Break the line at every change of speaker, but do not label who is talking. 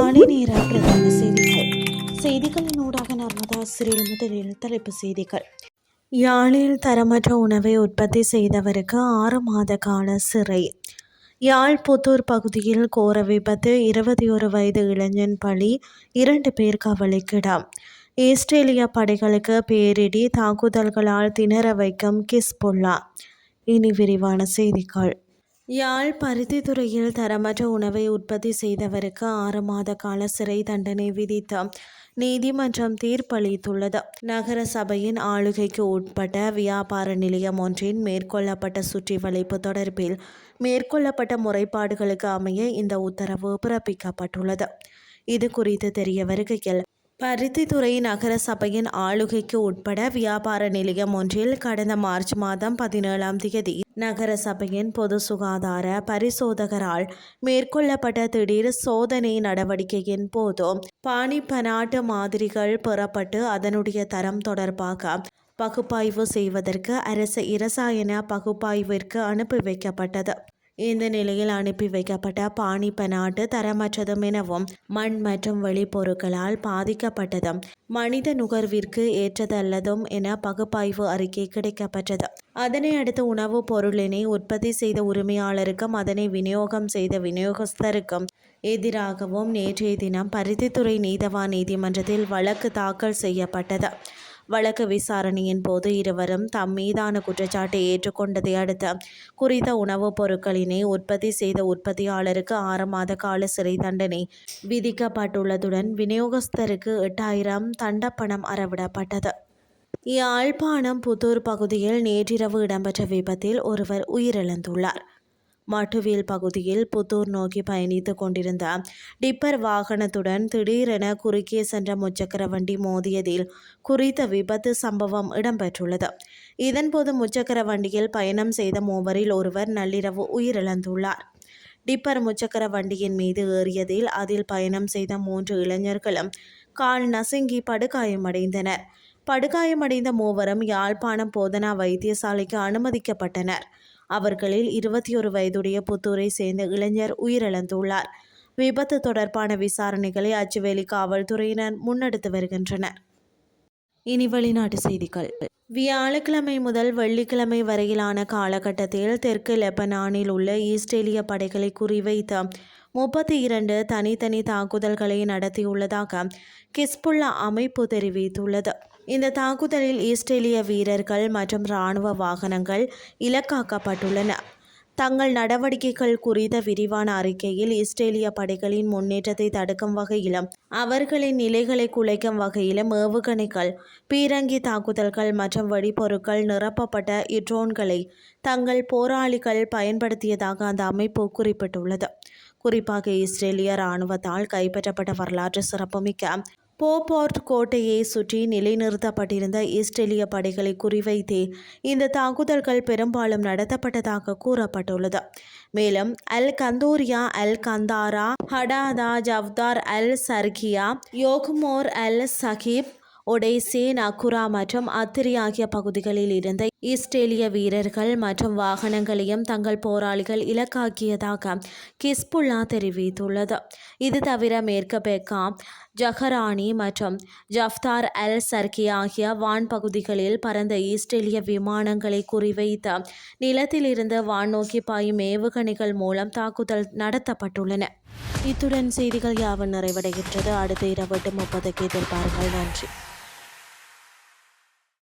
காலை நேர பிரதான செய்திகள். செய்திகளின் ஊடாக நர்மதா சிறில் முதலில் தலைப்பு செய்திகள். யாழில் தரமற்ற உணவை உற்பத்தி செய்தவருக்கு 6 மாத கால சிறை. யாழ் புத்தூர் பகுதியில் கோர விபத்து, 21 வயது இளைஞன் பலி, 2 பேர் கவலைக்கிடம். இஸ்ரேலிய படைகளுக்கு பேரிடி, தாக்குதல்களால் திணற வைக்கும் கிஸ்புல்லா. இனி விரிவான செய்திகள். யாழ் பருத்தித்துறையில் தரமற்ற உணவை உற்பத்தி செய்தவருக்கு 6 மாத கால சிறை தண்டனை விதித்து நீதிமன்றம் தீர்ப்பளித்துள்ளது. நகர சபையின் ஆளுகைக்கு உட்பட்ட வியாபார நிலையம் ஒன்றின் மேற்கொள்ளப்பட்ட சுற்றி வளைப்பு தொடர்பில் மேற்கொள்ளப்பட்ட முறைப்பாடுகளுக்கு அமைய இந்த உத்தரவு பிறப்பிக்கப்பட்டுள்ளது. இது குறித்து தெரிய வருகையில், பருத்தித்துறை நகர சபையின் ஆளுகைக்கு உட்பட வியாபார நிலையம் ஒன்றில் கடந்த மார்ச் மாதம் 17ஆம் தேதி நகர சபையின் பொது சுகாதார பரிசோதகரால் மேற்கொள்ளப்பட்ட திடீர் சோதனை நடவடிக்கையின் போது பாணிப்பனாட்டு மாதிரிகள் பெறப்பட்டு அதனுடைய தரம் தொடர்பாக பகுப்பாய்வு செய்வதற்கு அரசு இரசாயன பகுப்பாய்விற்கு அனுப்பி வைக்கப்பட்டது. இந்த நிலையில் அனுப்பி வைக்கப்பட்ட பாணிப்பனாட்டு தரமற்றதும் எனவும் மண் மற்றும் வெளிப்பொருட்களால் பாதிக்கப்பட்டதும் மனித நுகர்விற்கு ஏற்றதல்லதும் என பகுப்பாய்வு அறிக்கை கிடைக்கப்பட்டது. அதனை அடுத்து உணவுப் பொருளினை உற்பத்தி செய்த உரிமையாளருக்கும் அதனை விநியோகம் செய்த விநியோகஸ்தருக்கும் எதிராகவும் நேற்றைய தினம் பருத்தித்துறை நீதவான் நீதிமன்றத்தில் வழக்கு தாக்கல் செய்யப்பட்டது. வழக்கு விசாரணையின் போது இருவரும் தம் மீதான குற்றச்சாட்டை ஏற்றுக்கொண்டதை அடுத்து குறித்த உணவுப் பொருட்களினை உற்பத்தி செய்த உற்பத்தியாளருக்கு 6 மாத கால சிறை தண்டனை விதிக்கப்பட்டுள்ளதுடன் விநியோகஸ்தருக்கு 8000 தண்டப்பணம் அறவிடப்பட்டது. யாழ்ப்பாணம் புத்தூர் பகுதியில் நேற்றிரவு இடம்பெற்ற விபத்தில் ஒருவர் உயிரிழந்துள்ளார். மட்டுவில் பகுதியில் புத்தூர் நோக்கி பயணித்துக் கொண்டிருந்த டிப்பர் வாகனத்துடன் திடீரென குறுக்கே சென்ற முச்சக்கர வண்டி மோதியதில் குறித்த விபத்து சம்பவம் இடம்பெற்றுள்ளது. இதன்போது முச்சக்கர வண்டியில் பயணம் செய்த மூவரில் ஒருவர் நள்ளிரவு உயிரிழந்துள்ளார். டிப்பர் முச்சக்கர வண்டியின் மீது ஏறியதில் அதில் பயணம் செய்த 3 இளைஞர்களும் கால் நசுங்கி படுகாயமடைந்தனர். படுகாயமடைந்த மூவரும் யாழ்ப்பாணம் போதனா வைத்தியசாலைக்கு அனுமதிக்கப்பட்டனர். அவர்களில் 21 வயதுடைய புத்தூரை சேர்ந்த இளைஞர் உயிரிழந்துள்ளார். விபத்து தொடர்பான விசாரணைகளை அச்சுவேலி காவல்துறையினர் முன்னெடுத்து வருகின்றனர். இனி வெளிநாட்டு செய்திகள். வியாழக்கிழமை முதல் வெள்ளிக்கிழமை வரையிலான காலகட்டத்தில் தெற்கு லெபனானில் உள்ள இஸ்ரேலிய படைகளை குறிவைத்து 32 தனித்தனி தாக்குதல்களை நடத்தியுள்ளதாக கிஸ்புல்லா அமைப்பு தெரிவித்துள்ளது. இந்த தாக்குதலில் இஸ்ரேலிய வீரர்கள் மற்றும் இராணுவ வாகனங்கள் இலக்காக்கப்பட்டுள்ளன. தங்கள் நடவடிக்கைகள் குறித்த விரிவான அறிக்கையில் இஸ்ரேலிய படைகளின் முன்னேற்றத்தை தடுக்கும் வகையிலும் அவர்களின் நிலைகளை குலைக்கும் வகையிலும் ஏவுகணைகள், பீரங்கி தாக்குதல்கள் மற்றும் வெடிபொருட்கள் நிரப்பப்பட்ட ட்ரோன்களை தங்கள் போராளிகள் பயன்படுத்தியதாக அந்த அமைப்பு குறிப்பிட்டுள்ளது. குறிப்பாக இஸ்ரேலிய இராணுவத்தால் கைப்பற்றப்பட்ட வரலாற்று சிறப்புமிக்க போபோர்ட் கோட்டையை சுற்றி நிலைநிறுத்தப்பட்டிருந்த இஸ்ரேலிய படைகளை குறிவைத்தே இந்த தாக்குதல்கள் பெரும்பாலும் நடத்தப்பட்டதாக கூறப்பட்டுள்ளது. மேலும் அல் கந்தூரியா, அல் கந்தாரா, ஹடாதா, ஜவ்தார் அல் சர்கியா, யோக்மோர் அல் சகீப், ஒடேசே, நக்குரா மற்றும் அத்திரி ஆகிய பகுதிகளில் இருந்த இஸ்ரேலிய வீரர்கள் மற்றும் வாகனங்களையும் தங்கள் போராளிகள் இலக்காக்கியதாக கிஸ்புல்லா தெரிவித்துள்ளது. இது தவிர மேற்கு பெக்கா, ஜஹரானி மற்றும் ஜவ்தார் அல் சர்கி ஆகிய வான் பகுதிகளில் பறந்த இஸ்ரேலிய விமானங்களை குறிவைத்து நிலத்தில் இருந்து வானோக்கி பாயும் ஏவுகணைகள் மூலம் தாக்குதல் நடத்தப்பட்டுள்ளன. இத்துடன் செய்திகள் யாவும் நிறைவடைகின்றது. அடுத்த இரவு 8:30 எதிர்பாருங்கள். நன்றி.